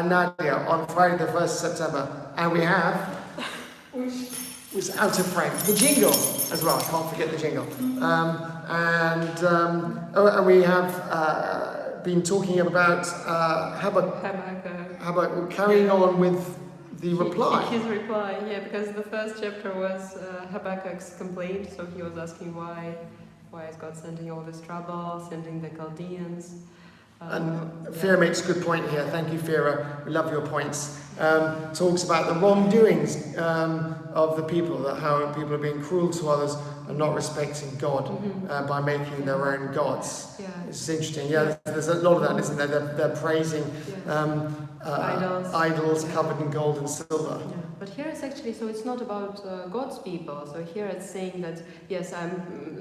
Nadia on Friday the 1st of September, and we have, was out of frame, the jingle as well, can't forget the jingle. And we have been talking about Habakkuk, carrying on with the reply. His reply, yeah, because the first chapter was Habakkuk's complaint, so he was asking why is God sending all this trouble, sending the Chaldeans. And Fira makes a good point here. Thank you, Fira. We love your points. Talks about the wrongdoings of the people, that how people are being cruel to others and not respecting God by making their own gods. Yeah. It's interesting. Yeah, there's a lot of that, isn't there? They're praising idols covered in gold and silver. Yeah. But here it's actually, so it's not about God's people. So here it's saying that, yes,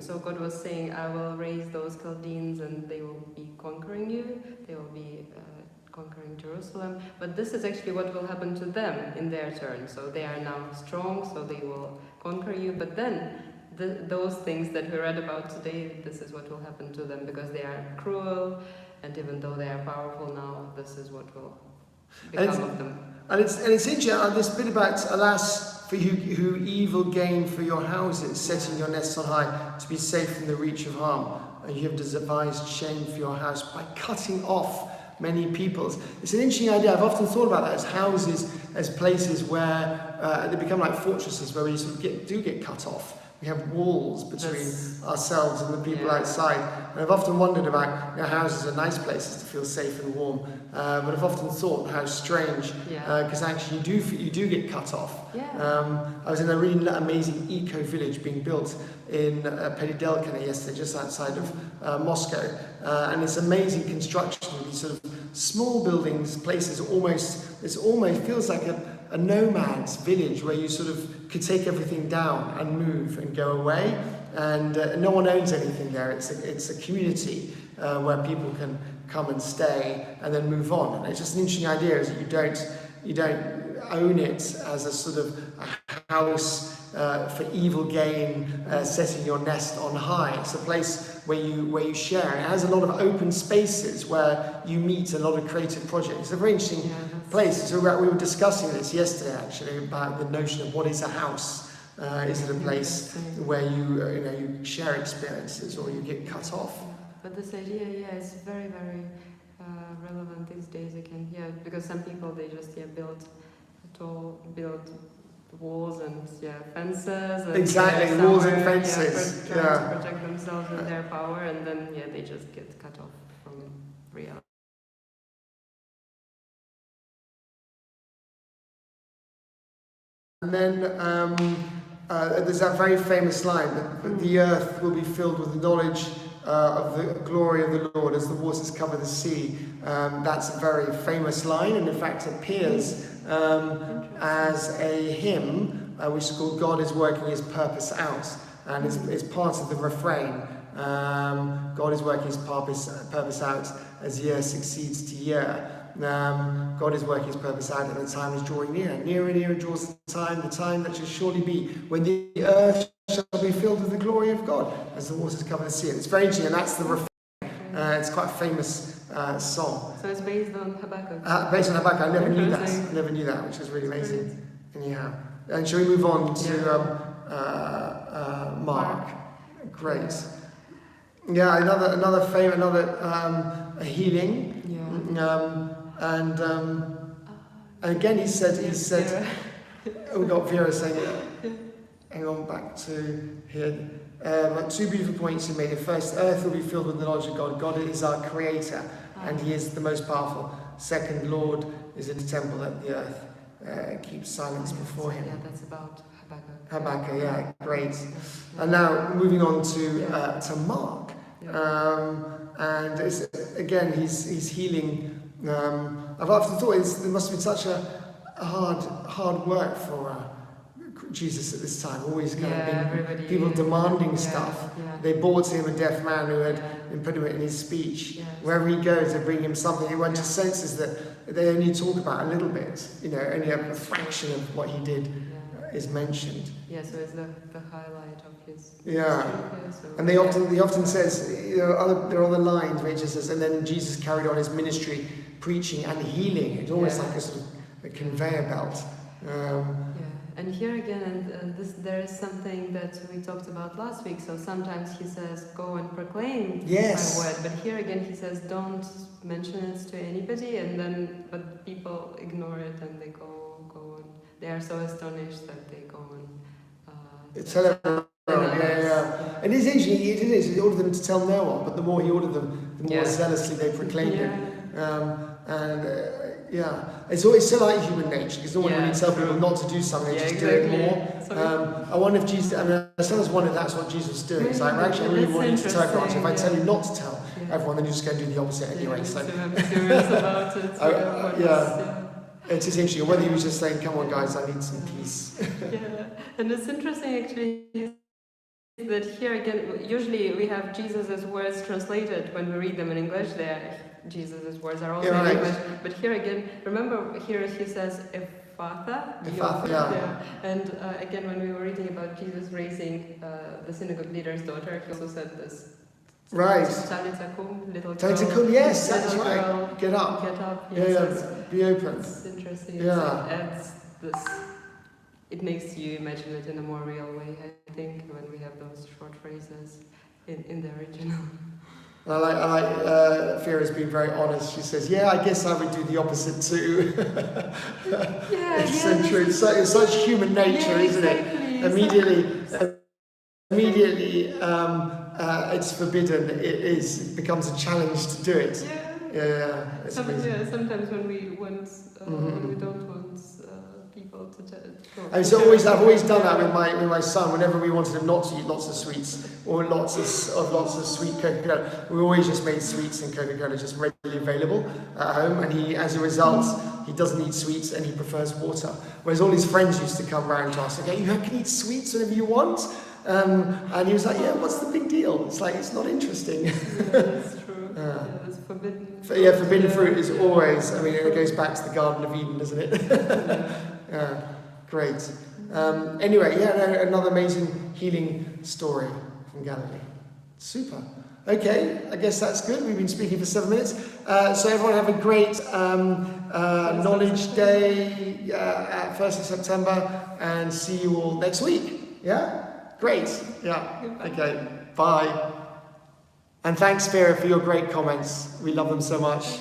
so God was saying, I will raise those Chaldeans and they will be conquering you. They will be conquering Jerusalem. But this is actually what will happen to them in their turn. So they are now strong, so they will conquer you. But then those things that we read about today, this is what will happen to them because they are cruel. And even though they are powerful now, this is what will become of them. And it's interesting, this bit about, alas, for you who evil gain for your houses, setting your nests on high, to be safe from the reach of harm. And you have devised shame for your house by cutting off many peoples. It's an interesting idea. I've often thought about that as houses, as places where they become like fortresses, where we sort of do get cut off. We have walls between ourselves and the people outside. And I've often wondered about, houses are nice places to feel safe and warm. But I've often thought how strange, because actually you do get cut off. Yeah. I was in a really amazing eco-village being built in Peridelkina yesterday, just outside of Moscow. And it's amazing construction, these sort of small buildings, places it almost feels like a nomad's village where you sort of could take everything down and move and go away, and no one owns anything there. It's a community where people can come and stay and then move on. And it's just an interesting idea, is that you don't own it as a sort of a house for evil gain, setting your nest on high. It's a place where you share. It has a lot of open spaces where you meet a lot of creative projects. It's a very interesting place. So we were discussing this yesterday, actually, about the notion of what is a house. Is it a place where you share experiences, or you get cut off? But this idea, is very, very relevant these days again. Yeah, because some people, they just build walls and fences. And, exactly, walls and fences. Trying to protect themselves and their power, and then they just get cut off from reality. And then there's that very famous line that the earth will be filled with the knowledge of the glory of the Lord as the waters cover the sea. That's a very famous line, and in fact appears as a hymn which is called "God is Working His Purpose Out," and it's part of the refrain. God is working His purpose out as year succeeds to year. God is working His purpose out, and the time is drawing near. Nearer and nearer draws the time that shall surely be when the earth shall be filled with the glory of God as the waters cover the sea. And it's very interesting, and that's the refrain. It's quite a famous song. So it's based on Habakkuk. Based on Habakkuk. I never knew that, which is really amazing. Anyhow, and shall we move on to Mark? Great. Yeah, another healing. And again, he said, we got Vera saying, hang on, back to here. Two beautiful points he made. The first, earth will be filled with the knowledge of God. God is our creator, and He is the most powerful. Second, Lord is in the temple, that the earth keeps silence before Him. Yeah, that's about Habakkuk. Habakkuk, yeah, great. And now moving on to Mark. And it's, again, he's healing. I've often thought there must have been such a hard work for Jesus at this time. Always kind of been people demanding stuff. Yeah. They brought him a deaf man who had impediment in his speech. Yeah. Wherever he goes, they bring him something. He went to senses that they only talk about a little bit. Only a fraction of what he did is mentioned. Yeah, so it's the highlight of his. And he often says, there are other lines where he just says, and then Jesus carried on his ministry preaching and healing. It's almost Yeah. like a sort of a conveyor belt. And here again, there is something that we talked about last week. So sometimes he says, "Go and proclaim Yes. my word," but here again he says, "Don't mention it to anybody." And then, but people ignore it and they go on. They are so astonished that they go on. Tell everyone. Yeah. It is interesting. It is. He ordered them to tell no one, but the more he ordered them, the more zealously they proclaimed him. It's always so like human nature, because normally when you tell people not to do something, they just do it more. I wonder if Jesus, I sometimes wonder if that's what Jesus was doing. It's like, actually, I really want you to tell everyone, so if I tell you not to tell everyone, then you just go and do the opposite anyway. So I'm curious about it. It is interesting, whether he was just saying, come on guys, I need some peace. And it's interesting actually that here again, usually we have Jesus' words translated when we read them in English. Jesus' words are also in English, but here again, remember here he says Ephatha. And again, when we were reading about Jesus raising the synagogue leader's daughter, he also said this. Right. Talitha kum, little girl. Talitha kum, yes, that's little right. Girl, get up. Get up. Yes, be open. It's interesting. Yeah. It adds this. It makes you imagine it in a more real way, I think, when we have those short phrases in the original. I like Fira's being very honest. She says, "Yeah, I guess I would do the opposite too." It's so true. It's such human nature, isn't it? Immediately, it's forbidden. It becomes a challenge to do it. Sometimes when we want, when we don't want people to I've always done that with my son. Whenever we wanted him not to eat lots of sweets or lots of sweet Coca-Cola, we always just made sweets and Coca-Cola just readily available at home. And he, as a result, he doesn't eat sweets and he prefers water. Whereas all his friends used to come round to us, okay, you can eat sweets whenever you want. And he was like, yeah, what's the big deal? It's like, it's not interesting. Yeah, that's true. It's forbidden. Forbidden fruit is always, it goes back to the Garden of Eden, doesn't it? Great. Anyway, another amazing healing story from Galilee. Super. Okay, I guess that's good. We've been speaking for 7 minutes. So everyone have a great Knowledge Day at 1st of September, and see you all next week. Yeah? Great. Yeah. Okay. Bye. And thanks, Vera, for your great comments. We love them so much.